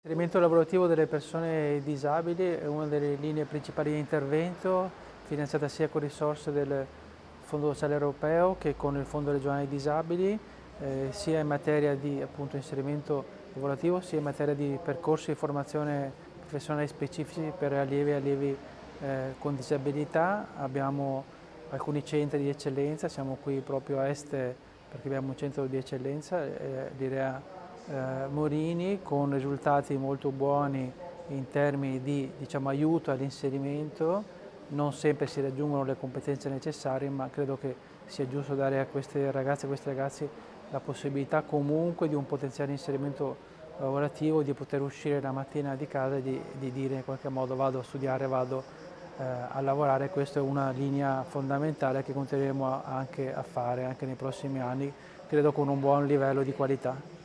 L'inserimento lavorativo delle persone disabili è una delle linee principali di intervento, finanziata sia con risorse del Fondo Sociale Europeo che con il Fondo Regionale Disabili, sia in materia di appunto, inserimento lavorativo, sia in materia di percorsi di formazione professionale specifici per allievi e allievi con disabilità. Abbiamo alcuni centri di eccellenza, siamo qui proprio a Este perché abbiamo un centro di eccellenza, l'IREA Morini, con risultati molto buoni in termini di aiuto all'inserimento. Non sempre si raggiungono le competenze necessarie, ma credo che sia giusto dare a queste ragazze e a questi ragazzi la possibilità comunque di un potenziale inserimento lavorativo, di poter uscire la mattina di casa e di dire in qualche modo vado a studiare, vado a lavorare. Questa è una linea fondamentale che continueremo anche a fare anche nei prossimi anni, credo con un buon livello di qualità.